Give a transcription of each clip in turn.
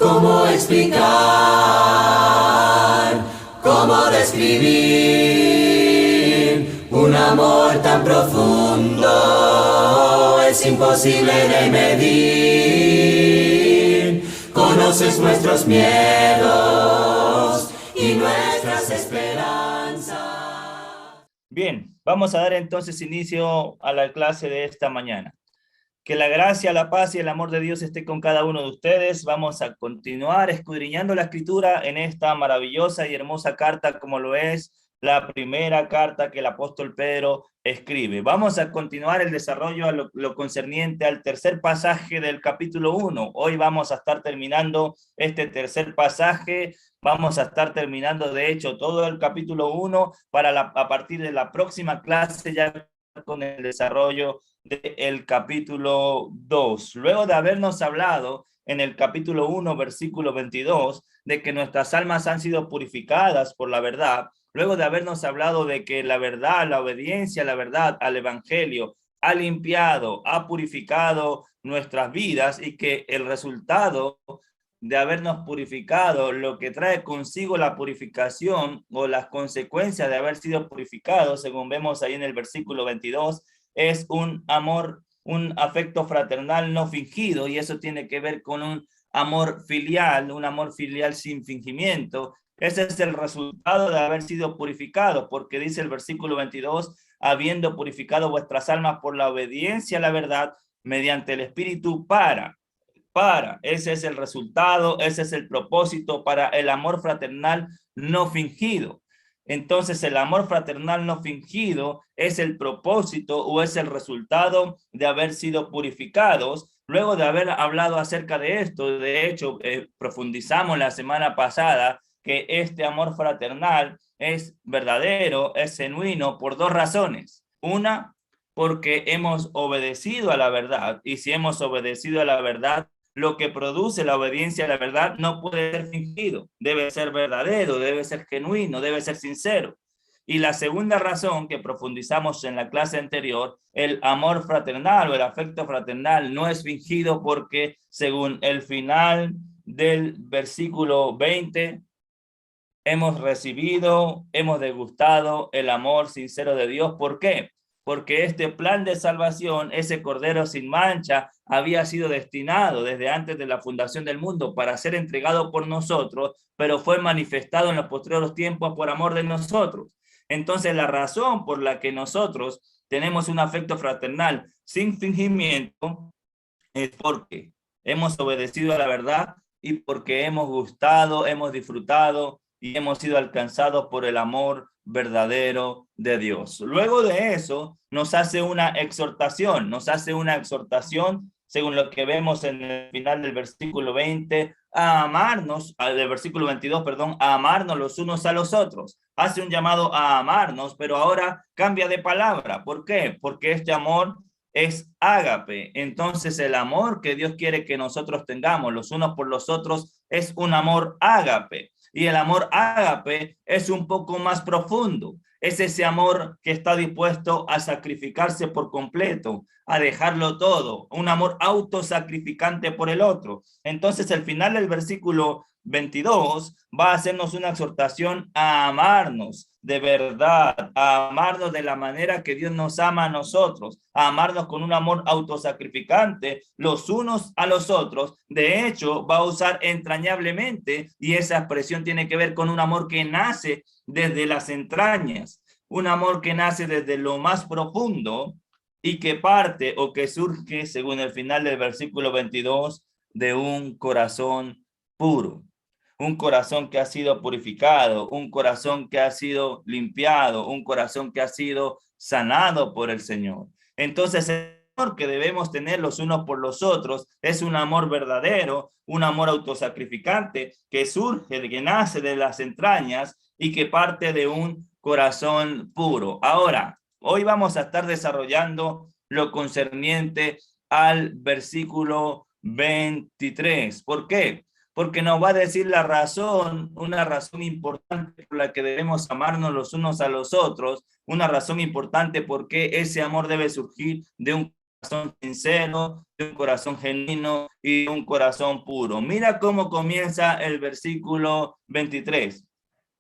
¿Cómo explicar? ¿Cómo describir un amor tan profundo? Es imposible de medir. Conoces nuestros miedos y nuestras esperanzas. Bien, vamos a dar entonces inicio a la clase de esta mañana. Que la gracia, la paz y el amor de Dios esté con cada uno de ustedes. Vamos a continuar escudriñando la Escritura en esta maravillosa y hermosa carta, como lo es la primera carta que el apóstol Pedro escribe. Vamos a continuar el desarrollo a lo concerniente al tercer pasaje del capítulo 1. Hoy vamos a estar terminando este tercer pasaje. Vamos a estar terminando, de hecho, todo el capítulo 1 a partir de la próxima clase ya con el desarrollo del capítulo 2. Luego de habernos hablado en el capítulo 1, versículo 22, de que nuestras almas han sido purificadas por la verdad, luego de habernos hablado de que la verdad, la obediencia a la verdad, al evangelio, ha limpiado, ha purificado nuestras vidas y que el resultado de habernos purificado, lo que trae consigo la purificación o las consecuencias de haber sido purificados, según vemos ahí en el versículo 22, es un amor, un afecto fraternal no fingido, y eso tiene que ver con un amor filial sin fingimiento. Ese es el resultado de haber sido purificado, porque dice el versículo 22, habiendo purificado vuestras almas por la obediencia a la verdad, mediante el Espíritu ese es el resultado, ese es el propósito para el amor fraternal no fingido. Entonces el amor fraternal no fingido es el propósito o es el resultado de haber sido purificados. Luego de haber hablado acerca de esto, de hecho, profundizamos la semana pasada que este amor fraternal es verdadero, es genuino por dos razones. Una, porque hemos obedecido a la verdad, y si hemos obedecido a la verdad, lo que produce la obediencia a la verdad no puede ser fingido, debe ser verdadero, debe ser genuino, debe ser sincero. Y la segunda razón que profundizamos en la clase anterior, el amor fraternal o el afecto fraternal no es fingido porque según el final del versículo 20, hemos recibido, hemos degustado el amor sincero de Dios. ¿Por qué? Porque este plan de salvación, ese cordero sin mancha, había sido destinado desde antes de la fundación del mundo para ser entregado por nosotros, pero fue manifestado en los posteriores tiempos por amor de nosotros. Entonces, la razón por la que nosotros tenemos un afecto fraternal sin fingimiento es porque hemos obedecido a la verdad y porque hemos gustado, hemos disfrutado y hemos sido alcanzados por el amor verdadero de Dios. Luego de eso, nos hace una exhortación según lo que vemos en el final del versículo 20, a amarnos, del versículo 22, perdón, a amarnos los unos a los otros. Hace un llamado a amarnos, pero ahora cambia de palabra. ¿Por qué? Porque este amor es ágape. Entonces el amor que Dios quiere que nosotros tengamos los unos por los otros es un amor ágape. Y el amor ágape es un poco más profundo. Es ese amor que está dispuesto a sacrificarse por completo, a dejarlo todo, un amor autosacrificante por el otro. Entonces el final del versículo 22 va a hacernos una exhortación a amarnos de verdad, a amarnos de la manera que Dios nos ama a nosotros, a amarnos con un amor autosacrificante los unos a los otros. De hecho, va a usar entrañablemente, y esa expresión tiene que ver con un amor que nace desde las entrañas, un amor que nace desde lo más profundo y que parte o que surge, según el final del versículo 22, de un corazón puro. Un corazón que ha sido purificado, un corazón que ha sido limpiado, un corazón que ha sido sanado por el Señor. Entonces, el amor que debemos tener los unos por los otros es un amor verdadero, un amor autosacrificante que surge, que nace de las entrañas y que parte de un corazón puro. Ahora, hoy vamos a estar desarrollando lo concerniente al versículo 23. ¿Por qué? Porque nos va a decir la razón, una razón importante por la que debemos amarnos los unos a los otros, una razón importante por qué ese amor debe surgir de un corazón sincero, de un corazón genuino y de un corazón puro. Mira cómo comienza el versículo 23.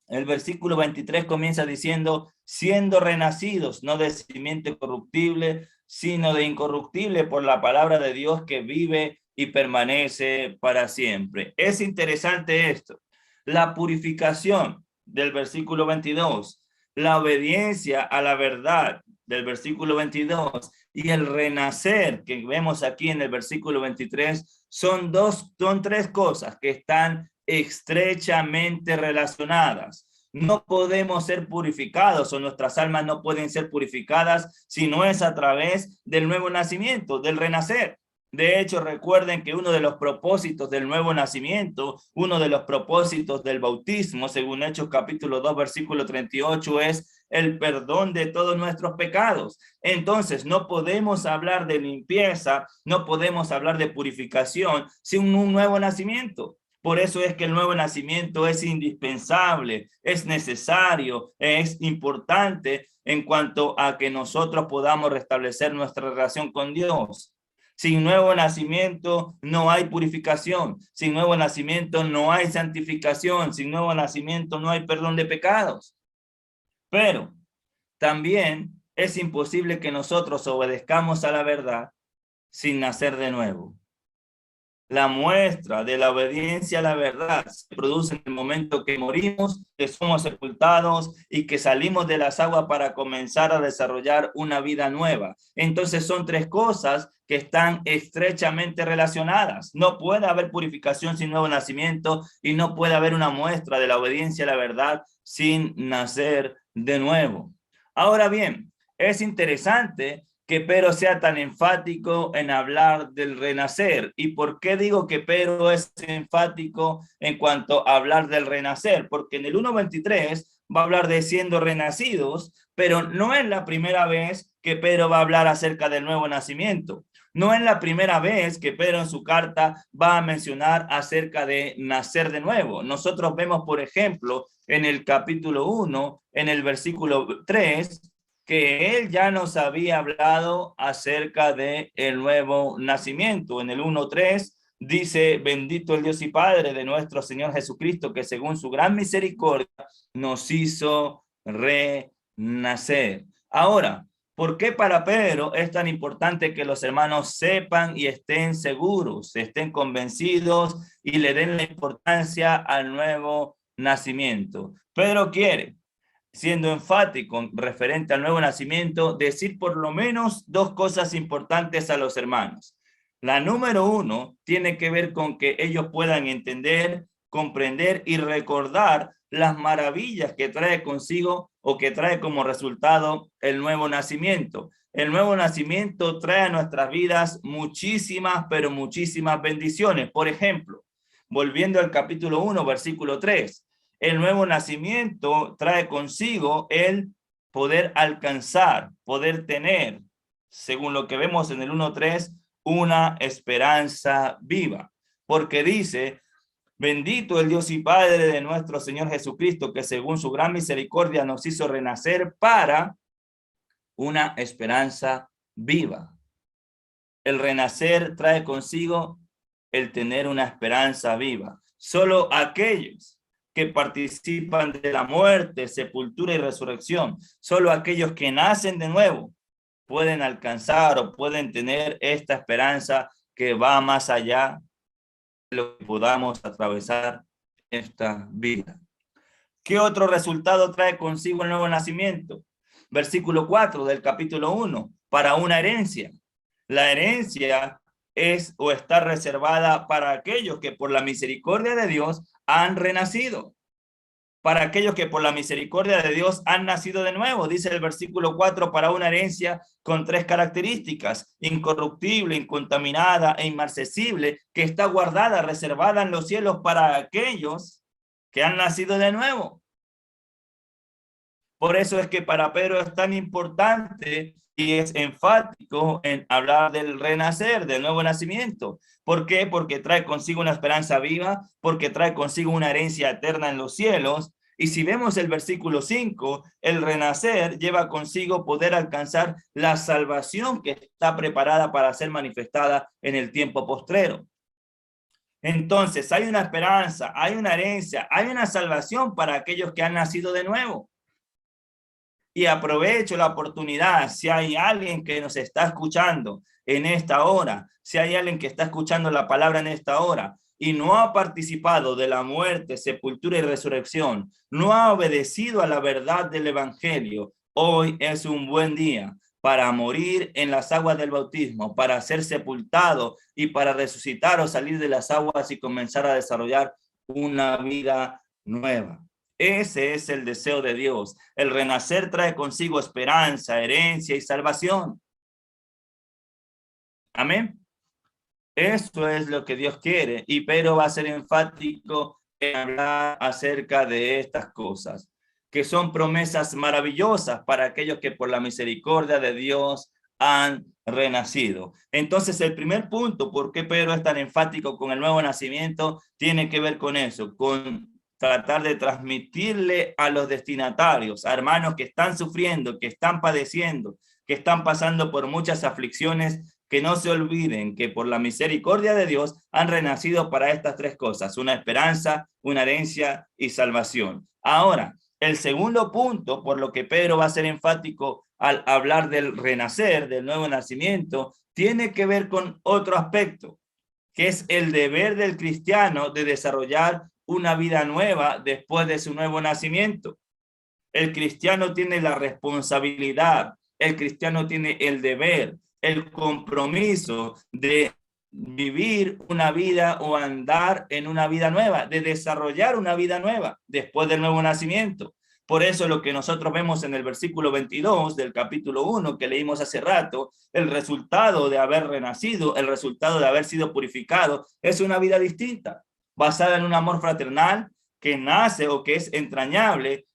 El versículo 23 comienza diciendo, siendo renacidos, no de simiente corruptible, sino de incorruptible por la palabra de Dios que vive y permanece para siempre. Es interesante esto. La purificación del versículo 22, la obediencia a la verdad del versículo 22 y el renacer que vemos aquí en el versículo 23 son tres cosas que están estrechamente relacionadas. No podemos ser purificados o nuestras almas no pueden ser purificadas si no es a través del nuevo nacimiento, del renacer. De hecho, recuerden que uno de los propósitos del nuevo nacimiento, uno de los propósitos del bautismo, según Hechos capítulo 2, versículo 38, es el perdón de todos nuestros pecados. Entonces, no podemos hablar de limpieza, no podemos hablar de purificación sin un nuevo nacimiento. Por eso es que el nuevo nacimiento es indispensable, es necesario, es importante en cuanto a que nosotros podamos restablecer nuestra relación con Dios. Sin nuevo nacimiento no hay purificación, sin nuevo nacimiento no hay santificación, sin nuevo nacimiento no hay perdón de pecados. Pero también es imposible que nosotros obedezcamos a la verdad sin nacer de nuevo. La muestra de la obediencia a la verdad se produce en el momento que morimos, que somos sepultados y que salimos de las aguas para comenzar a desarrollar una vida nueva. Entonces son tres cosas que están estrechamente relacionadas. No puede haber purificación sin nuevo nacimiento y no puede haber una muestra de la obediencia a la verdad sin nacer de nuevo. Ahora bien, es interesante que Pedro sea tan enfático en hablar del renacer. ¿Y por qué digo que Pedro es enfático en cuanto a hablar del renacer? Porque en el 1:23 va a hablar de siendo renacidos, pero no es la primera vez que Pedro va a hablar acerca del nuevo nacimiento. No es la primera vez que Pedro en su carta va a mencionar acerca de nacer de nuevo. Nosotros vemos, por ejemplo, en el capítulo 1, en el versículo 3, que él ya nos había hablado acerca de el nuevo nacimiento. En el 1:3 dice, bendito el Dios y Padre de nuestro Señor Jesucristo, que según su gran misericordia nos hizo renacer. Ahora, ¿por qué para Pedro es tan importante que los hermanos sepan y estén seguros, estén convencidos y le den la importancia al nuevo nacimiento? Pedro quiere, siendo enfático referente al nuevo nacimiento, decir por lo menos dos cosas importantes a los hermanos. La número uno tiene que ver con que ellos puedan entender, comprender y recordar las maravillas que trae consigo o que trae como resultado el nuevo nacimiento. El nuevo nacimiento trae a nuestras vidas muchísimas, pero muchísimas bendiciones. Por ejemplo, volviendo al capítulo 1, versículo 3, el nuevo nacimiento trae consigo el poder alcanzar, poder tener, según lo que vemos en el 1:3, una esperanza viva. Porque dice, bendito el Dios y Padre de nuestro Señor Jesucristo, que según su gran misericordia nos hizo renacer para una esperanza viva. El renacer trae consigo el tener una esperanza viva. Solo aquellos que participan de la muerte, sepultura y resurrección, solo aquellos que nacen de nuevo pueden alcanzar o pueden tener esta esperanza que va más allá de lo que podamos atravesar esta vida. ¿Qué otro resultado trae consigo el nuevo nacimiento? Versículo 4 del capítulo 1, para una herencia. La herencia es o está reservada para aquellos que por la misericordia de Dios han renacido, para aquellos que por la misericordia de Dios han nacido de nuevo. Dice el versículo 4, para una herencia con tres características: incorruptible, incontaminada e inmarcesible, que está guardada, reservada en los cielos para aquellos que han nacido de nuevo. Por eso es que para Pedro es tan importante y es enfático en hablar del renacer, del nuevo nacimiento. ¿Por qué? Porque trae consigo una esperanza viva, porque trae consigo una herencia eterna en los cielos Y si vemos el versículo 5, el renacer lleva consigo poder alcanzar la salvación que está preparada para ser manifestada en el tiempo postrero. Entonces hay una esperanza, hay una herencia, hay una salvación para aquellos que han nacido de nuevo. Y aprovecho la oportunidad, si hay alguien que nos está escuchando en esta hora, si hay alguien que está escuchando la palabra en esta hora y no ha participado de la muerte, sepultura y resurrección, no ha obedecido a la verdad del evangelio, hoy es un buen día para morir en las aguas del bautismo, para ser sepultado y para resucitar o salir de las aguas y comenzar a desarrollar una vida nueva. Ese es el deseo de Dios. El renacer trae consigo esperanza, herencia y salvación. Amén. Eso es lo que Dios quiere. Y Pedro va a ser enfático en hablar acerca de estas cosas, que son promesas maravillosas para aquellos que por la misericordia de Dios han renacido. Entonces, el primer punto, ¿por qué Pedro es tan enfático con el nuevo nacimiento? Tiene que ver con eso, con tratar de transmitirle a los destinatarios, a hermanos que están sufriendo, que están padeciendo, que están pasando por muchas aflicciones, que no se olviden que por la misericordia de Dios han renacido para estas tres cosas: una esperanza, una herencia y salvación. Ahora, el segundo punto, por lo que Pedro va a ser enfático al hablar del renacer, del nuevo nacimiento, tiene que ver con otro aspecto, que es el deber del cristiano de desarrollar una vida nueva después de su nuevo nacimiento. El cristiano tiene la responsabilidad, el cristiano tiene el deber, el compromiso de vivir una vida o andar en una vida nueva, de desarrollar una vida nueva después del nuevo nacimiento. Por eso lo que nosotros vemos en el versículo 22 del capítulo 1 que leímos hace rato, el resultado de haber renacido, el resultado de haber sido purificado, es una vida distinta, basada en un amor fraternal que nace o que es entrañable,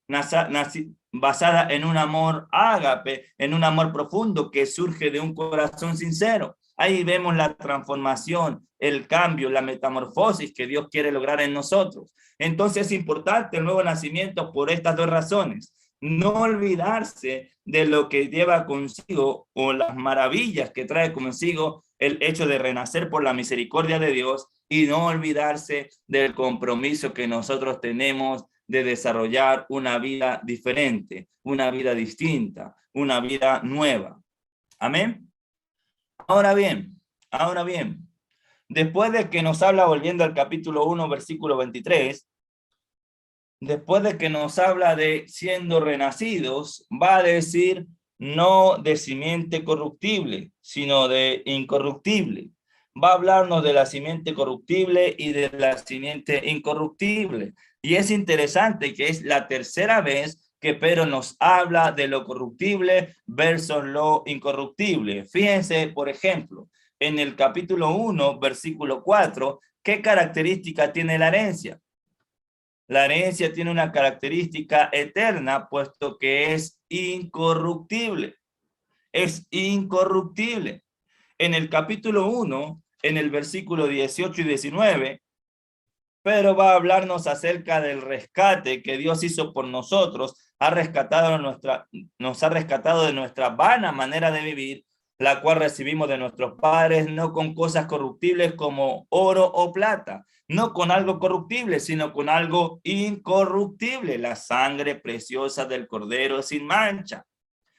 basada en un amor ágape, en un amor profundo que surge de un corazón sincero. Ahí vemos la transformación, el cambio, la metamorfosis que Dios quiere lograr en nosotros. Entonces es importante el nuevo nacimiento por estas dos razones. No olvidarse de lo que lleva consigo o las maravillas que trae consigo el hecho de renacer por la misericordia de Dios, y no olvidarse del compromiso que nosotros tenemos de desarrollar una vida diferente, una vida distinta, una vida nueva. Amén. Ahora bien, después de que nos habla, volviendo al capítulo 1, versículo 23, después de que nos habla de siendo renacidos, va a decir no de simiente corruptible, sino de incorruptible. Va a hablarnos de la simiente corruptible y de la simiente incorruptible. Y es interesante que es la tercera vez que Pedro nos habla de lo corruptible versus lo incorruptible. Fíjense, por ejemplo, en el capítulo 1, versículo 4, ¿qué característica tiene la herencia? La herencia tiene una característica eterna, puesto que es incorruptible. Es incorruptible. En el capítulo 1, en el versículo 18 y 19, Pedro va a hablarnos acerca del rescate que Dios hizo por nosotros. Nos ha rescatado de nuestra vana manera de vivir, la cual recibimos de nuestros padres, no con cosas corruptibles como oro o plata, no con algo corruptible, sino con algo incorruptible, la sangre preciosa del Cordero sin mancha.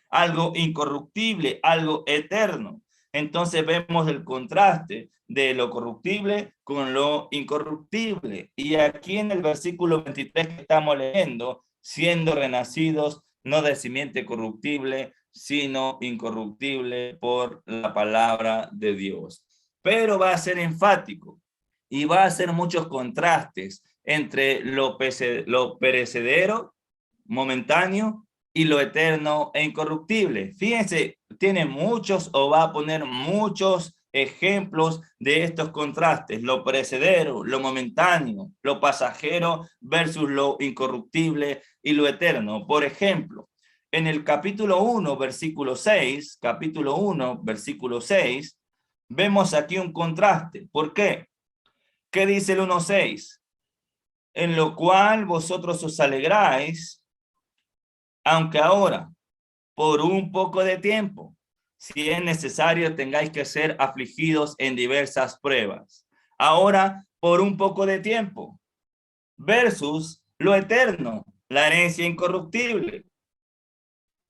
Algo incorruptible, algo eterno. Entonces vemos el contraste de lo corruptible con lo incorruptible. Y aquí en el versículo 23 que estamos leyendo, siendo renacidos no de simiente corruptible, sino incorruptible por la palabra de Dios. Pero va a ser enfático y va a hacer muchos contrastes entre lo perecedero, momentáneo, y lo eterno e incorruptible. Fíjense, tiene muchos o va a poner muchos ejemplos de estos contrastes: lo perecedero, lo momentáneo, lo pasajero versus lo incorruptible y lo eterno. Por ejemplo, en el capítulo 1, versículo 6, vemos aquí un contraste. ¿Por qué? ¿Qué dice el 1:6? en lo cual vosotros os alegráis, aunque ahora, por un poco de tiempo, si es necesario, tengáis que ser afligidos en diversas pruebas. Ahora, por un poco de tiempo, versus lo eterno, la herencia incorruptible.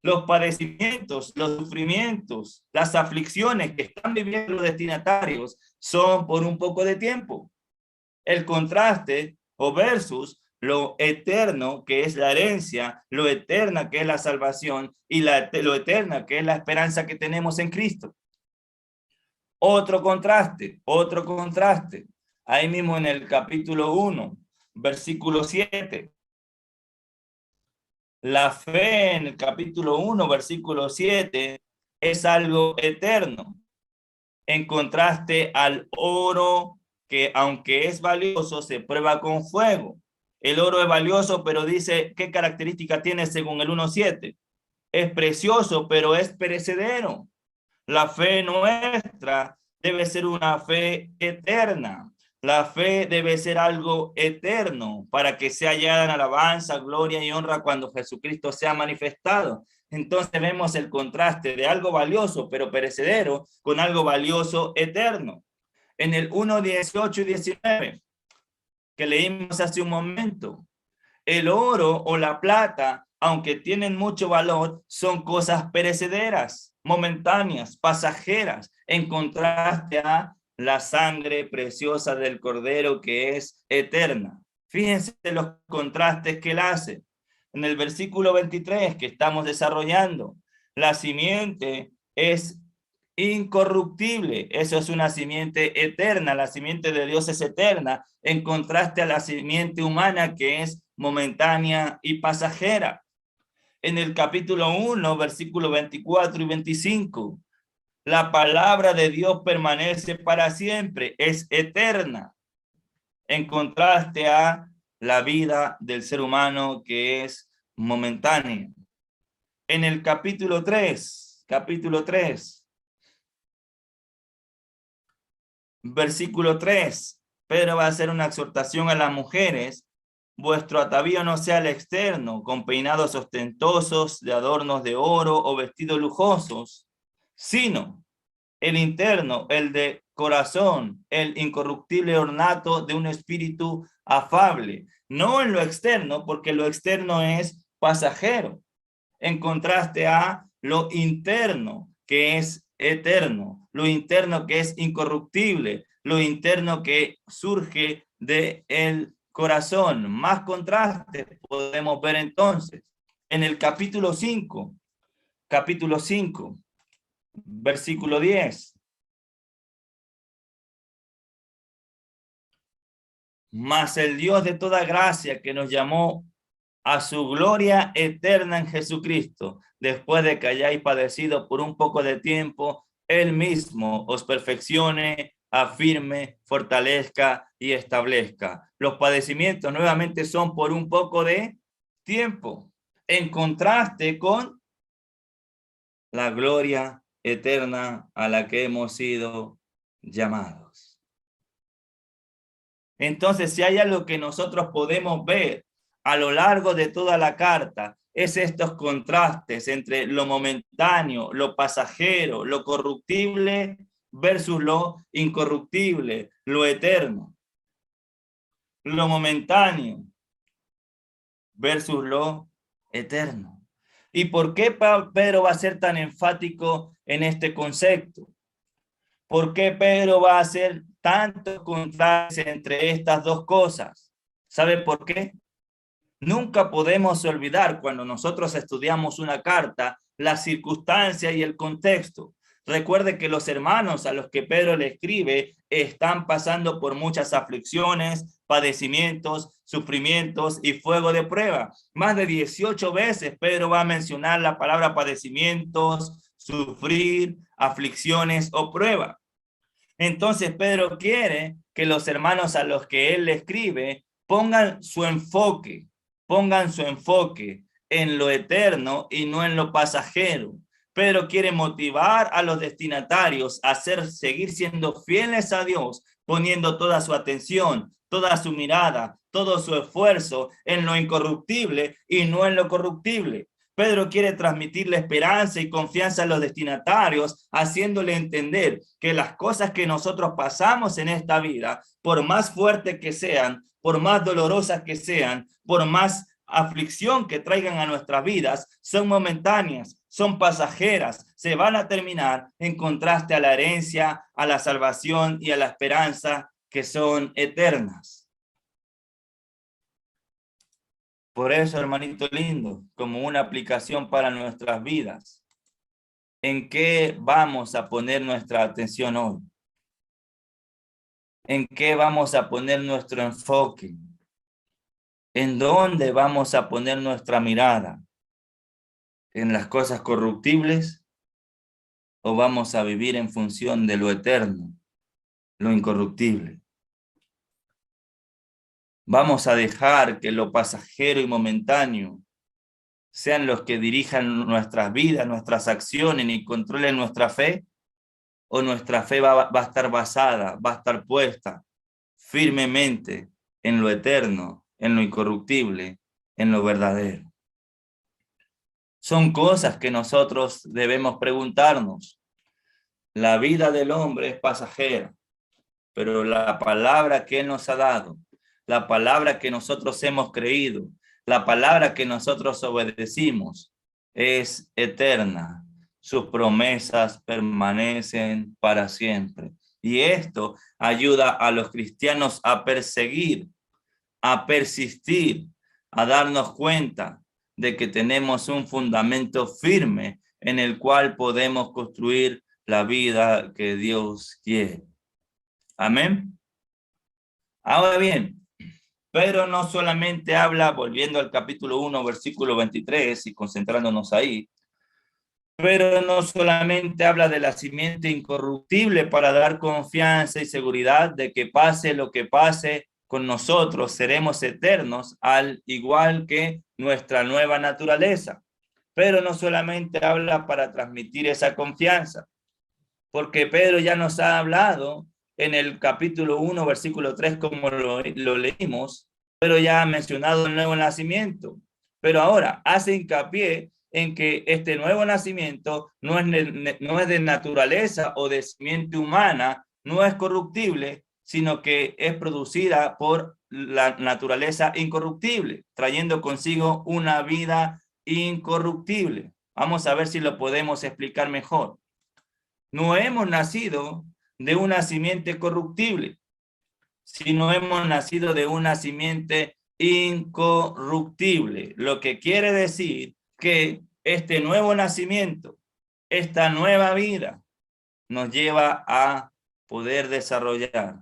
Los padecimientos, los sufrimientos, las aflicciones que están viviendo los destinatarios son por un poco de tiempo. El contraste o versus lo eterno que es la herencia, lo eterna que es la salvación y lo eterna que es la esperanza que tenemos en Cristo. Otro contraste. Ahí mismo en el capítulo 1, versículo 7. La fe en el capítulo 1, versículo 7, es algo eterno. En contraste al oro, que aunque es valioso, se prueba con fuego. El oro es valioso, pero dice, ¿qué característica tiene según el 1:7? Es precioso, pero es perecedero. La fe nuestra debe ser una fe eterna. La fe debe ser algo eterno para que sea hallada en alabanza, gloria y honra cuando Jesucristo sea manifestado. Entonces vemos el contraste de algo valioso pero perecedero con algo valioso eterno. En el 1:18 y 19 que leímos hace un momento, el oro o la plata, aunque tienen mucho valor, son cosas perecederas, momentáneas, pasajeras, en contraste a la sangre preciosa del Cordero que es eterna. Fíjense los contrastes que él hace. En el versículo 23 que estamos desarrollando, la simiente es incorruptible, eso es una simiente eterna, la simiente de Dios es eterna, en contraste a la simiente humana que es momentánea y pasajera. En el capítulo 1, versículos 24 y 25, la palabra de Dios permanece para siempre, es eterna, en contraste a la vida del ser humano que es momentánea. En el capítulo 3, versículo 3, Pedro va a hacer una exhortación a las mujeres. Vuestro atavío no sea el externo, con peinados ostentosos, de adornos de oro o vestidos lujosos, sino el interno, el de corazón, el incorruptible ornato de un espíritu afable. No en lo externo, porque lo externo es pasajero, en contraste a lo interno, que es eterno, lo interno que es incorruptible, lo interno que surge del corazón. Más contrastes podemos ver entonces en el capítulo 5, versículo 10. Mas el Dios de toda gracia que nos llamó a su gloria eterna en Jesucristo, después de que hayáis padecido por un poco de tiempo, Él mismo os perfeccione, afirme, fortalezca y establezca. Los padecimientos nuevamente son por un poco de tiempo, en contraste con la gloria eterna a la que hemos sido llamados. Entonces, si hay algo que nosotros podemos ver a lo largo de toda la carta, es estos contrastes entre lo momentáneo, lo pasajero, lo corruptible versus lo incorruptible, lo eterno. Lo momentáneo versus lo eterno. ¿Y por qué Pedro va a ser tan enfático en este concepto? ¿Por qué Pedro va a hacer tantos contrastes entre estas dos cosas? ¿Sabe por qué? Nunca podemos olvidar cuando nosotros estudiamos una carta, la circunstancia y el contexto. Recuerde que los hermanos a los que Pedro le escribe están pasando por muchas aflicciones, padecimientos, sufrimientos y fuego de prueba. Más de 18 veces Pedro va a mencionar la palabra padecimientos, sufrir, aflicciones o prueba. Entonces Pedro quiere que los hermanos a los que él le escribe pongan su enfoque en lo eterno y no en lo pasajero. Pedro quiere motivar a los destinatarios a seguir siendo fieles a Dios poniendo toda su atención, toda su mirada, todo su esfuerzo en lo incorruptible y no en lo corruptible. Pedro quiere transmitirle esperanza y confianza a los destinatarios, haciéndole entender que las cosas que nosotros pasamos en esta vida, por más fuertes que sean, por más dolorosas que sean, por más aflicción que traigan a nuestras vidas, son momentáneas, son pasajeras, se van a terminar en contraste a la herencia, a la salvación y a la esperanza que son eternas. Por eso, hermanito lindo, como una aplicación para nuestras vidas, ¿en qué vamos a poner nuestra atención hoy? ¿En qué vamos a poner nuestro enfoque? ¿En dónde vamos a poner nuestra mirada? ¿En las cosas corruptibles? ¿O vamos a vivir en función de lo eterno, lo incorruptible? ¿Vamos a dejar que lo pasajero y momentáneo sean los que dirijan nuestras vidas, nuestras acciones y controlen nuestra fe? ¿O nuestra fe va a estar basada, va a estar puesta firmemente en lo eterno, en lo incorruptible, en lo verdadero? Son cosas que nosotros debemos preguntarnos. La vida del hombre es pasajera, pero la palabra que Él nos ha dado, la palabra que nosotros hemos creído, la palabra que nosotros obedecimos es eterna. Sus promesas permanecen para siempre. Y esto ayuda a los cristianos a perseguir, a persistir, a darnos cuenta de que tenemos un fundamento firme en el cual podemos construir la vida que Dios quiere. Amén. Ahora bien, Pedro no solamente habla, volviendo al capítulo 1, versículo 23 y concentrándonos ahí, pero no solamente habla de la simiente incorruptible para dar confianza y seguridad de que pase lo que pase con nosotros, seremos eternos, al igual que nuestra nueva naturaleza. Pero no solamente habla para transmitir esa confianza, porque Pedro ya nos ha hablado en el capítulo 1, versículo 3, como lo leímos, pero ya ha mencionado el nuevo nacimiento. Pero ahora hace hincapié en que este nuevo nacimiento no es de naturaleza o de simiente humana, no es corruptible, sino que es producida por la naturaleza incorruptible, trayendo consigo una vida incorruptible. Vamos a ver si lo podemos explicar mejor. No hemos nacido de una simiente corruptible, sino hemos nacido de una simiente incorruptible, lo que quiere decir que este nuevo nacimiento, esta nueva vida, nos lleva a poder desarrollar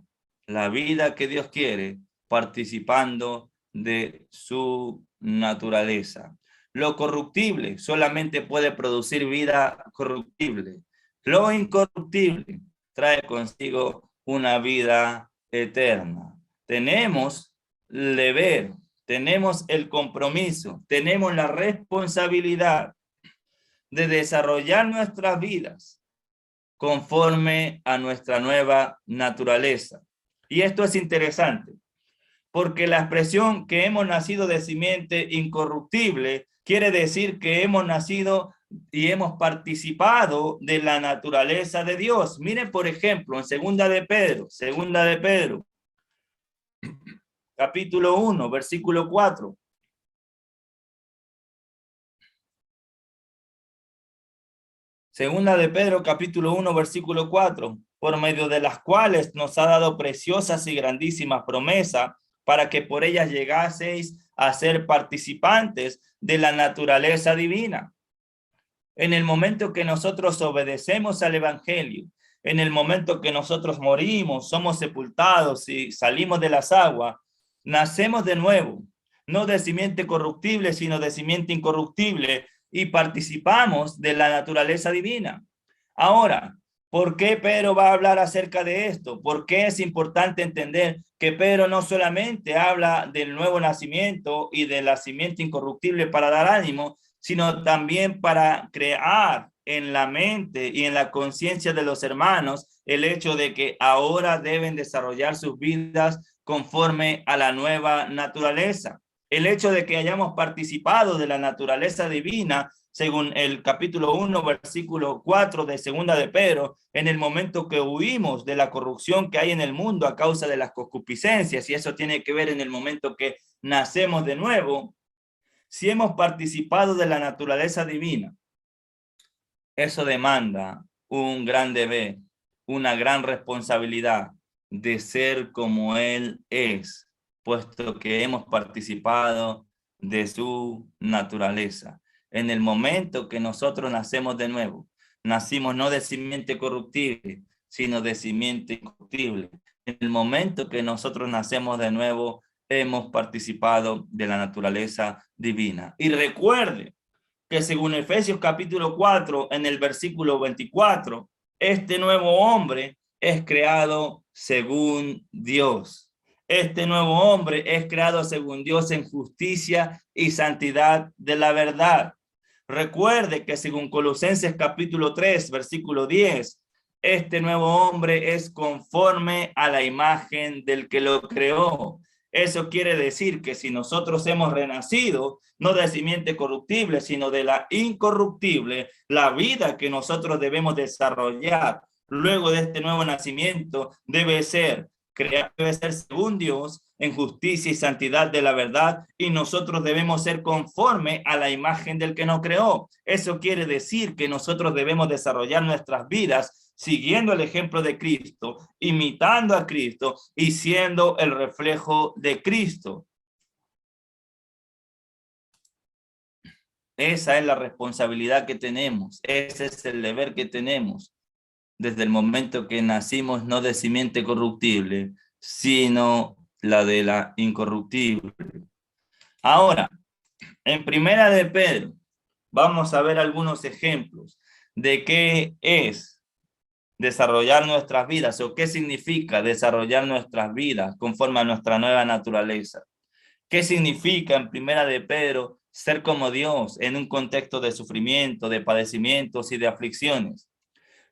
la vida que Dios quiere, participando de su naturaleza. Lo corruptible solamente puede producir vida corruptible. Lo incorruptible trae consigo una vida eterna. Tenemos el deber, tenemos el compromiso, tenemos la responsabilidad de desarrollar nuestras vidas conforme a nuestra nueva naturaleza. Y esto es interesante, porque la expresión que hemos nacido de simiente incorruptible quiere decir que hemos nacido y hemos participado de la naturaleza de Dios. Miren, por ejemplo, en segunda de Pedro, capítulo 1, versículo 4. Segunda de Pedro, capítulo 1, versículo 4, por medio de las cuales nos ha dado preciosas y grandísimas promesas, para que por ellas llegaseis a ser participantes de la naturaleza divina. En el momento que nosotros obedecemos al evangelio, en el momento que nosotros morimos, somos sepultados y salimos de las aguas, nacemos de nuevo, no de simiente corruptible, sino de simiente incorruptible, y participamos de la naturaleza divina. Ahora, ¿por qué Pedro va a hablar acerca de esto? ¿Por qué es importante entender que Pedro no solamente habla del nuevo nacimiento y de la simiente incorruptible para dar ánimo, sino también para crear en la mente y en la conciencia de los hermanos el hecho de que ahora deben desarrollar sus vidas conforme a la nueva naturaleza. El hecho de que hayamos participado de la naturaleza divina, según el capítulo 1, versículo 4 de Segunda de Pedro, en el momento que huimos de la corrupción que hay en el mundo a causa de las concupiscencias, y eso tiene que ver en el momento que nacemos de nuevo. Si hemos participado de la naturaleza divina, eso demanda un gran deber, una gran responsabilidad de ser como Él es, puesto que hemos participado de su naturaleza. En el momento que nosotros nacemos de nuevo, nacimos no de simiente corruptible, sino de simiente incorruptible. En el momento que nosotros nacemos de nuevo, hemos participado de la naturaleza divina. Y recuerde que según Efesios capítulo 4, en el versículo 24, este nuevo hombre es creado según Dios. Este nuevo hombre es creado según Dios en justicia y santidad de la verdad. Recuerde que según Colosenses capítulo 3, versículo 10, este nuevo hombre es conforme a la imagen del que lo creó. Eso quiere decir que si nosotros hemos renacido, no de simiente corruptible, sino de la incorruptible, la vida que nosotros debemos desarrollar luego de este nuevo nacimiento debe ser según Dios en justicia y santidad de la verdad, y nosotros debemos ser conforme a la imagen del que nos creó. Eso quiere decir que nosotros debemos desarrollar nuestras vidas siguiendo el ejemplo de Cristo, imitando a Cristo y siendo el reflejo de Cristo. Esa es la responsabilidad que tenemos, ese es el deber que tenemos desde el momento que nacimos, no de simiente corruptible, sino la de la incorruptible. Ahora, en Primera de Pedro, vamos a ver algunos ejemplos de qué es desarrollar nuestras vidas o qué significa desarrollar nuestras vidas conforme a nuestra nueva naturaleza. ¿Qué significa en Primera de Pedro ser como Dios en un contexto de sufrimiento, de padecimientos y de aflicciones?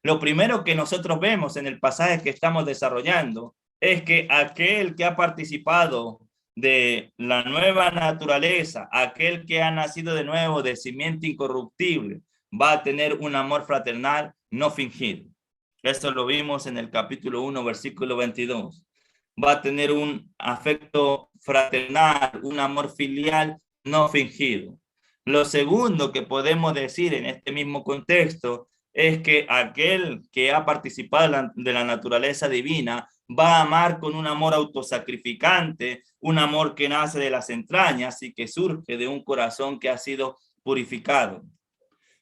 Lo primero que nosotros vemos en el pasaje que estamos desarrollando es que aquel que ha participado de la nueva naturaleza, aquel que ha nacido de nuevo de simiente incorruptible, va a tener un amor fraternal no fingido. Eso lo vimos en el capítulo 1, versículo 22. Va a tener un afecto fraternal, un amor filial no fingido. Lo segundo que podemos decir en este mismo contexto es que aquel que ha participado de la naturaleza divina va a amar con un amor autosacrificante, un amor que nace de las entrañas y que surge de un corazón que ha sido purificado.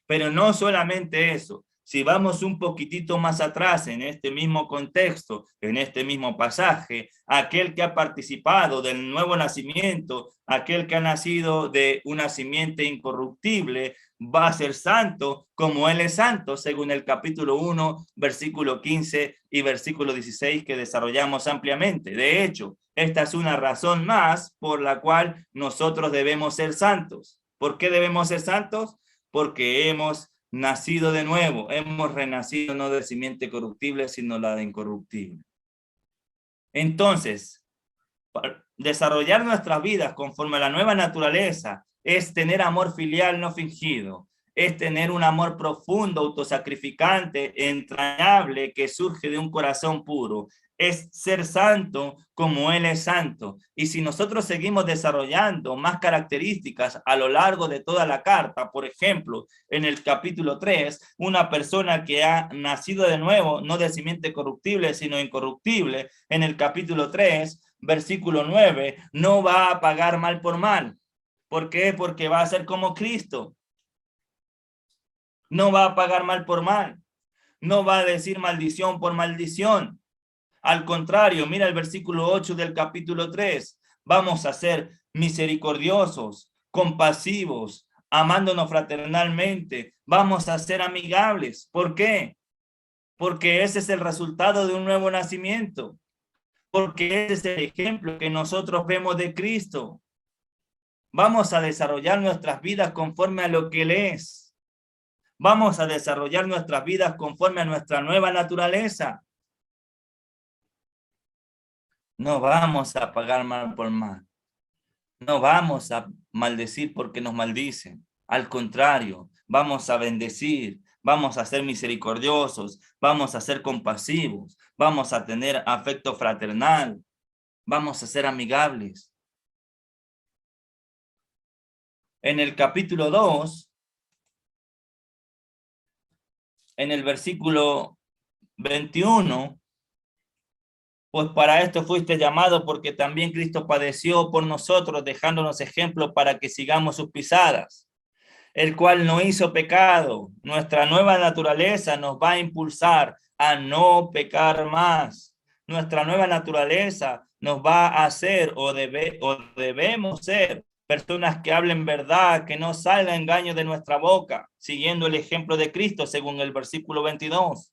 Pero no solamente eso. Si vamos un poquitito más atrás en este mismo contexto, en este mismo pasaje, aquel que ha participado del nuevo nacimiento, aquel que ha nacido de una simiente incorruptible, va a ser santo como Él es santo, según el capítulo 1, versículo 15 y versículo 16 que desarrollamos ampliamente. De hecho, esta es una razón más por la cual nosotros debemos ser santos. ¿Por qué debemos ser santos? Porque hemos nacido de nuevo, hemos renacido no de simiente corruptible, sino la de incorruptible. Entonces, para desarrollar nuestras vidas conforme a la nueva naturaleza es tener amor filial no fingido, es tener un amor profundo, autosacrificante, entrañable, que surge de un corazón puro. Es ser santo como Él es santo. Y si nosotros seguimos desarrollando más características a lo largo de toda la carta, por ejemplo, en el capítulo 3, una persona que ha nacido de nuevo, no de simiente corruptible, sino incorruptible, en el capítulo 3, versículo 9, no va a pagar mal por mal. ¿Por qué? Porque va a ser como Cristo. No va a pagar mal por mal. No va a decir maldición por maldición. Al contrario, mira el versículo 8 del capítulo 3. Vamos a ser misericordiosos, compasivos, amándonos fraternalmente. Vamos a ser amigables. ¿Por qué? Porque ese es el resultado de un nuevo nacimiento. Porque ese es el ejemplo que nosotros vemos de Cristo. Vamos a desarrollar nuestras vidas conforme a lo que Él es. Vamos a desarrollar nuestras vidas conforme a nuestra nueva naturaleza. No vamos a pagar mal por mal. No vamos a maldecir porque nos maldicen. Al contrario, vamos a bendecir, vamos a ser misericordiosos, vamos a ser compasivos, vamos a tener afecto fraternal, vamos a ser amigables. En el capítulo 2, en el versículo 21, pues para esto fuiste llamado, porque también Cristo padeció por nosotros, dejándonos ejemplo para que sigamos sus pisadas, el cual no hizo pecado. Nuestra nueva naturaleza nos va a impulsar a no pecar más. Nuestra nueva naturaleza nos va a hacer o debemos ser personas que hablen verdad, que no salga engaño de nuestra boca, siguiendo el ejemplo de Cristo según el versículo 22.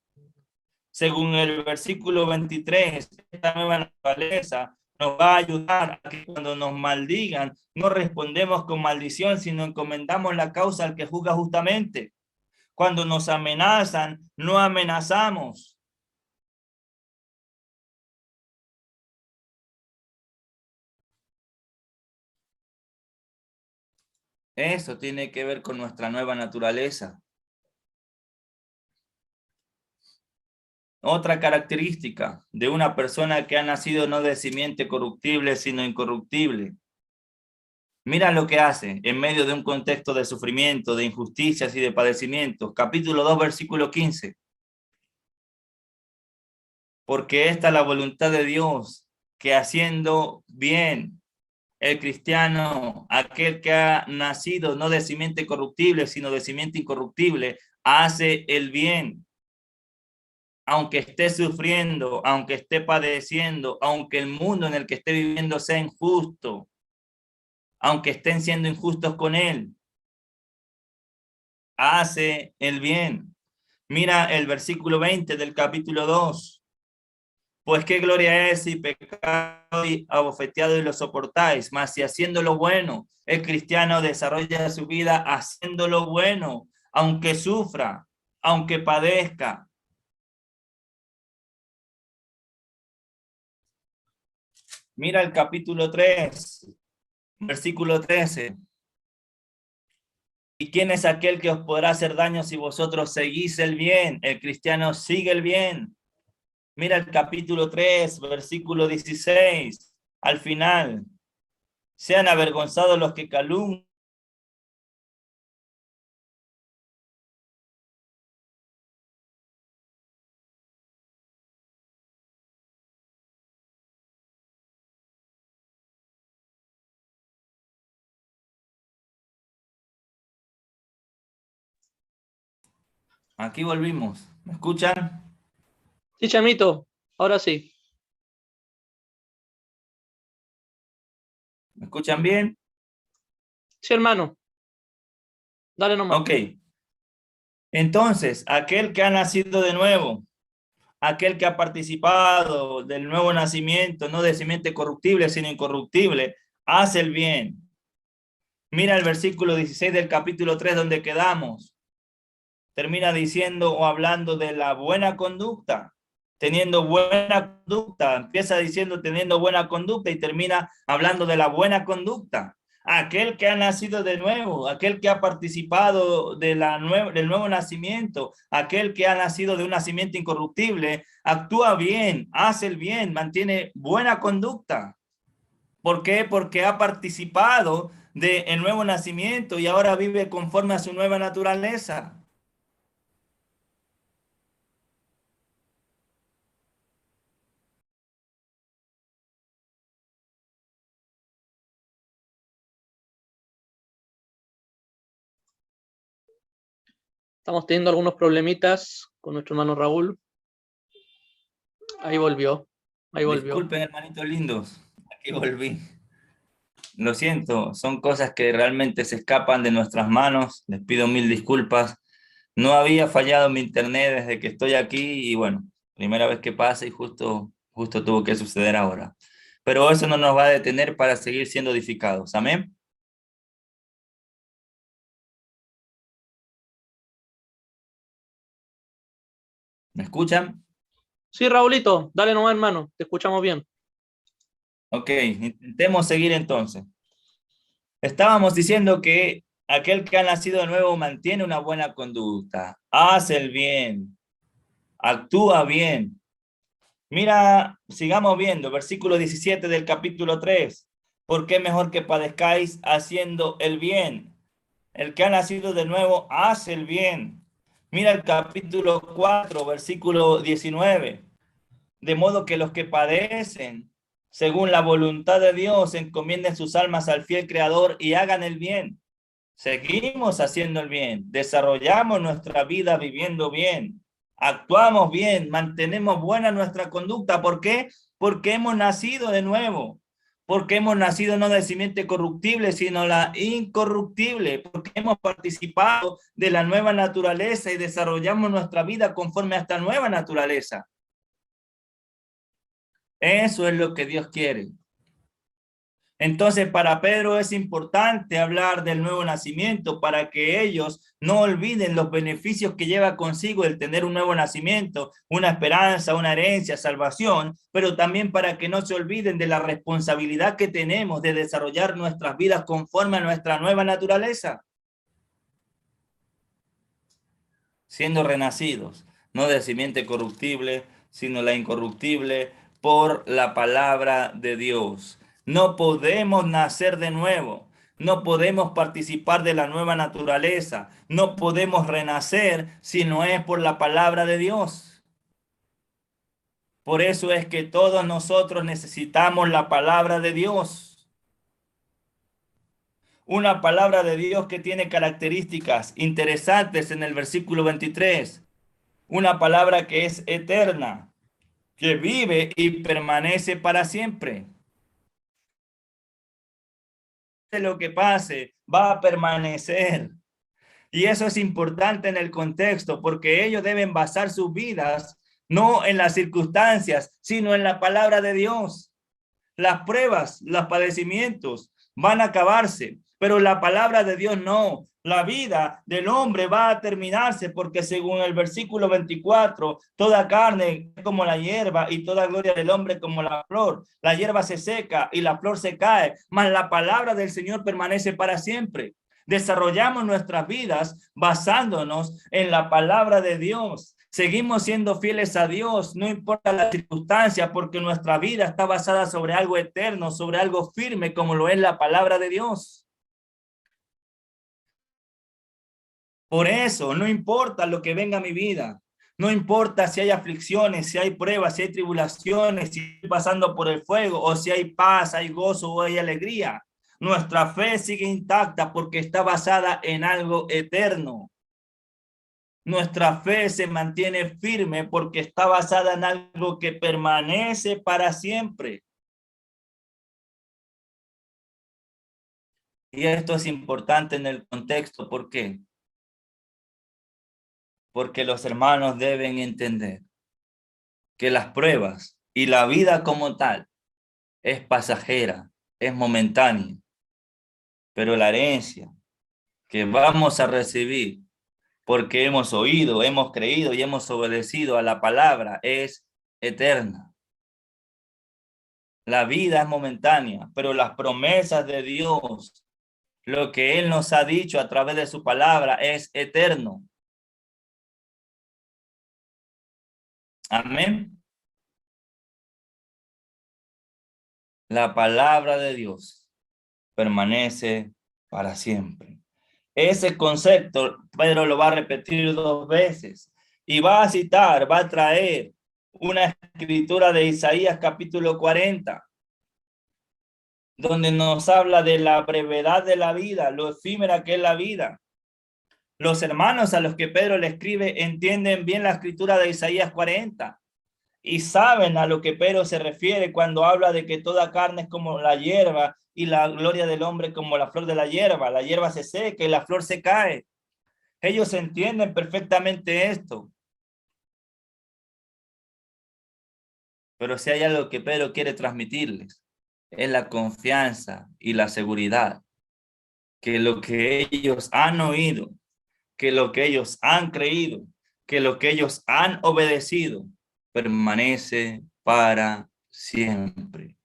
Según el versículo 23, esta nueva naturaleza nos va a ayudar a que cuando nos maldigan, no respondemos con maldición, sino encomendamos la causa al que juzga justamente. Cuando nos amenazan, no amenazamos. Eso tiene que ver con nuestra nueva naturaleza. Otra característica de una persona que ha nacido no de simiente corruptible, sino incorruptible. Mira lo que hace en medio de un contexto de sufrimiento, de injusticias y de padecimientos. Capítulo 2, versículo 15. Porque esta es la voluntad de Dios, que haciendo bien el cristiano, aquel que ha nacido no de simiente corruptible, sino de simiente incorruptible, hace el bien. Aunque esté sufriendo, aunque esté padeciendo, aunque el mundo en el que esté viviendo sea injusto, aunque estén siendo injustos con él, hace el bien. Mira el versículo 20 del capítulo 2. Pues qué gloria es si pecado y abofeteado y lo soportáis, mas si haciendo lo bueno, el cristiano desarrolla su vida haciendo lo bueno, aunque sufra, aunque padezca. Mira el capítulo 3, versículo 13. ¿Y quién es aquel que os podrá hacer daño si vosotros seguís el bien? El cristiano sigue el bien. Mira el capítulo 3, versículo 16. Al final, sean avergonzados los que calumnian. Aquí volvimos. ¿Me escuchan? Sí, Chamito, ahora sí. ¿Me escuchan bien? Sí, hermano. Dale nomás. Ok. Entonces, aquel que ha nacido de nuevo, aquel que ha participado del nuevo nacimiento, no de simiente corruptible, sino incorruptible, hace el bien. Mira el versículo 16 del capítulo 3 donde quedamos. Termina diciendo o hablando de la buena conducta. Teniendo buena conducta. Empieza diciendo teniendo buena conducta y termina hablando de la buena conducta. Aquel que ha nacido de nuevo, aquel que ha participado de del nuevo nacimiento, aquel que ha nacido de un nacimiento incorruptible, actúa bien, hace el bien, mantiene buena conducta. ¿Por qué? Porque ha participado del nuevo nacimiento y ahora vive conforme a su nueva naturaleza. Estamos teniendo algunos problemitas con nuestro hermano Raúl. Ahí volvió. Ahí volvió. Disculpen, hermanitos lindos, aquí volví. Lo siento, son cosas que realmente se escapan de nuestras manos. Les pido mil disculpas. No había fallado mi internet desde que estoy aquí y bueno, primera vez que pasa y justo tuvo que suceder ahora. Pero eso no nos va a detener para seguir siendo edificados. Amén. ¿Me escuchan? Sí, Raulito, dale nomás, hermano, te escuchamos bien. Ok, intentemos seguir entonces. Estábamos diciendo que aquel que ha nacido de nuevo mantiene una buena conducta, hace el bien, actúa bien. Mira, sigamos viendo, versículo 17 del capítulo 3. ¿Por qué mejor que padezcáis haciendo el bien? El que ha nacido de nuevo hace el bien. Mira el capítulo 4, versículo 19. De modo que los que padecen, según la voluntad de Dios, encomienden sus almas al fiel Creador y hagan el bien. Seguimos haciendo el bien, desarrollamos nuestra vida viviendo bien, actuamos bien, mantenemos buena nuestra conducta. ¿Por qué? Porque hemos nacido de nuevo, porque hemos nacido no de simiente corruptible, sino la incorruptible, porque hemos participado de la nueva naturaleza y desarrollamos nuestra vida conforme a esta nueva naturaleza. Eso es lo que Dios quiere. Entonces, para Pedro es importante hablar del nuevo nacimiento para que ellos no olviden los beneficios que lleva consigo el tener un nuevo nacimiento, una esperanza, una herencia, salvación, pero también para que no se olviden de la responsabilidad que tenemos de desarrollar nuestras vidas conforme a nuestra nueva naturaleza, siendo renacidos, no de simiente corruptible, sino la incorruptible por la palabra de Dios. No podemos nacer de nuevo, no podemos participar de la nueva naturaleza, no podemos renacer si no es por la palabra de Dios. Por eso es que todos nosotros necesitamos la palabra de Dios. Una palabra de Dios que tiene características interesantes en el versículo 23. Una palabra que es eterna, que vive y permanece para siempre. Lo que pase va a permanecer. Y eso es importante en el contexto, porque ellos deben basar sus vidas no en las circunstancias, sino en la palabra de Dios. Las pruebas, los padecimientos van a acabarse, pero la palabra de Dios no. La vida del hombre va a terminarse porque según el versículo 24, toda carne es como la hierba y toda gloria del hombre como la flor. La hierba se seca y la flor se cae, mas la palabra del Señor permanece para siempre. Desarrollamos nuestras vidas basándonos en la palabra de Dios. Seguimos siendo fieles a Dios, no importa la circunstancia, porque nuestra vida está basada sobre algo eterno, sobre algo firme, como lo es la palabra de Dios. Por eso, no importa lo que venga a mi vida, no importa si hay aflicciones, si hay pruebas, si hay tribulaciones, si estoy pasando por el fuego, o si hay paz, hay gozo o hay alegría. Nuestra fe sigue intacta porque está basada en algo eterno. Nuestra fe se mantiene firme porque está basada en algo que permanece para siempre. Y esto es importante en el contexto. ¿Por qué? Porque los hermanos deben entender que las pruebas y la vida como tal es pasajera, es momentánea, pero la herencia que vamos a recibir porque hemos oído, hemos creído y hemos obedecido a la palabra es eterna. La vida es momentánea, pero las promesas de Dios, lo que Él nos ha dicho a través de su palabra es eterno. Amén. La palabra de Dios permanece para siempre. Ese concepto Pedro lo va a repetir 2 veces y va a citar, va a traer una escritura de Isaías capítulo 40, donde nos habla de la brevedad de la vida, lo efímera que es la vida. Los hermanos a los que Pedro le escribe entienden bien la escritura de Isaías 40 y saben a lo que Pedro se refiere cuando habla de que toda carne es como la hierba y la gloria del hombre como la flor de la hierba. La hierba se seca y la flor se cae. Ellos entienden perfectamente esto. Pero si hay algo que Pedro quiere transmitirles, es la confianza y la seguridad que lo que ellos han oído, que lo que ellos han creído, que lo que ellos han obedecido permanece para siempre.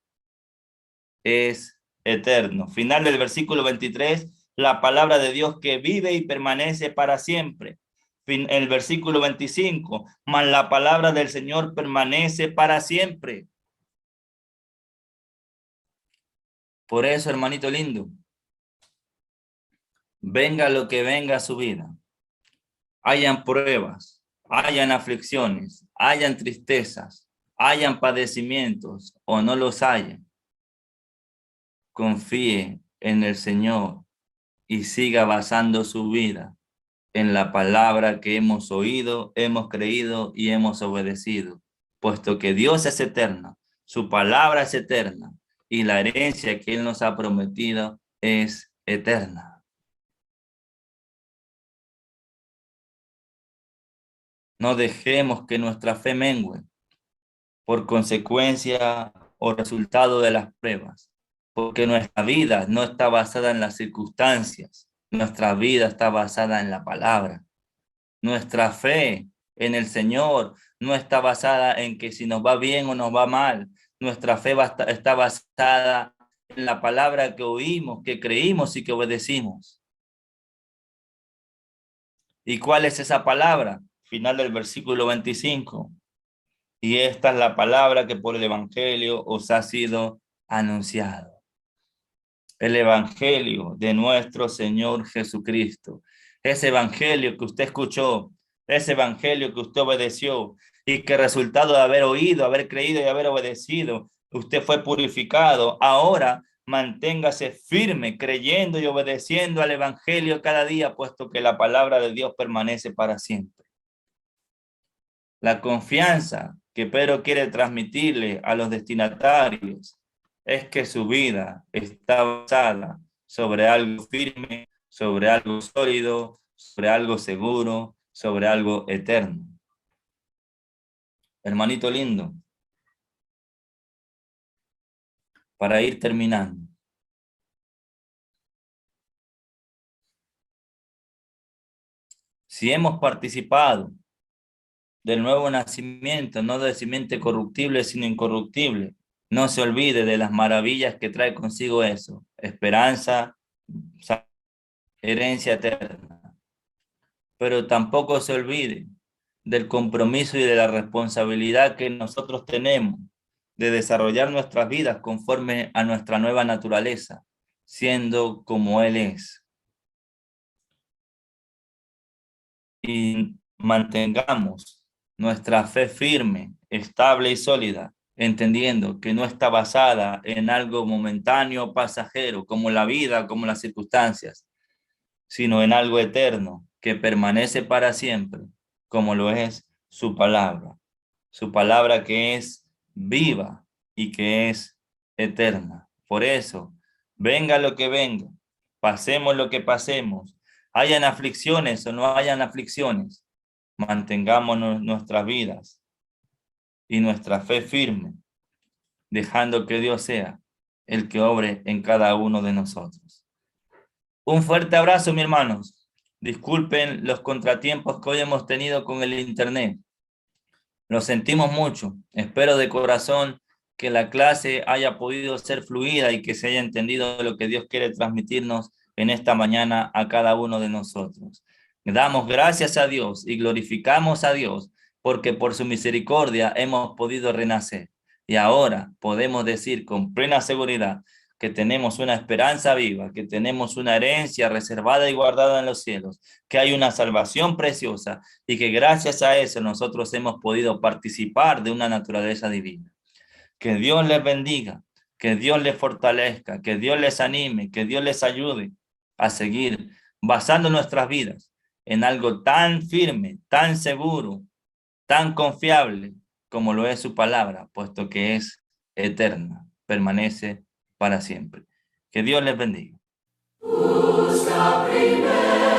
Es eterno. Final del versículo 23, la palabra de Dios que vive y permanece para siempre. El versículo 25, mas la palabra del Señor permanece para siempre. Por eso, hermanito lindo, venga lo que venga a su vida, hayan pruebas, hayan aflicciones, hayan tristezas, hayan padecimientos o no los hayan, confíe en el Señor y siga basando su vida en la palabra que hemos oído, hemos creído y hemos obedecido, puesto que Dios es eterno, su palabra es eterna y la herencia que Él nos ha prometido es eterna. No dejemos que nuestra fe mengue por consecuencia o resultado de las pruebas, porque nuestra vida no está basada en las circunstancias, nuestra vida está basada en la palabra. Nuestra fe en el Señor no está basada en que si nos va bien o nos va mal. Nuestra fe está basada en la palabra que oímos, que creímos y que obedecimos. ¿Y cuál es esa palabra? Final del versículo 25. Y esta es la palabra que por el Evangelio os ha sido anunciado. El Evangelio de nuestro Señor Jesucristo. Ese Evangelio que usted escuchó, ese Evangelio que usted obedeció y que resultado de haber oído, haber creído y haber obedecido, usted fue purificado. Ahora manténgase firme, creyendo y obedeciendo al Evangelio cada día, puesto que la palabra de Dios permanece para siempre. La confianza que Pedro quiere transmitirle a los destinatarios es que su vida está basada sobre algo firme, sobre algo sólido, sobre algo seguro, sobre algo eterno. Hermanito lindo, para ir terminando. Si hemos participado del nuevo nacimiento, no de simiente corruptible, sino incorruptible, no se olvide de las maravillas que trae consigo eso. Esperanza, herencia eterna. Pero tampoco se olvide del compromiso y de la responsabilidad que nosotros tenemos de desarrollar nuestras vidas conforme a nuestra nueva naturaleza, siendo como Él es. Y mantengamos nuestra fe firme, estable y sólida, entendiendo que no está basada en algo momentáneo o pasajero, como la vida, como las circunstancias, sino en algo eterno que permanece para siempre, como lo es su palabra que es viva y que es eterna. Por eso, venga lo que venga, pasemos lo que pasemos, hayan aflicciones o no hayan aflicciones, mantengamos nuestras vidas y nuestra fe firme, dejando que Dios sea el que obre en cada uno de nosotros. Un fuerte abrazo, mis hermanos. Disculpen los contratiempos que hoy hemos tenido con el internet. Lo sentimos mucho. Espero de corazón que la clase haya podido ser fluida y que se haya entendido lo que Dios quiere transmitirnos en esta mañana a cada uno de nosotros. Damos gracias a Dios y glorificamos a Dios porque por su misericordia hemos podido renacer. Y ahora podemos decir con plena seguridad que tenemos una esperanza viva, que tenemos una herencia reservada y guardada en los cielos, que hay una salvación preciosa y que gracias a eso nosotros hemos podido participar de una naturaleza divina. Que Dios les bendiga, que Dios les fortalezca, que Dios les anime, que Dios les ayude a seguir basando nuestras vidas en algo tan firme, tan seguro, tan confiable como lo es su palabra, puesto que es eterna, permanece para siempre. Que Dios les bendiga. Busca primero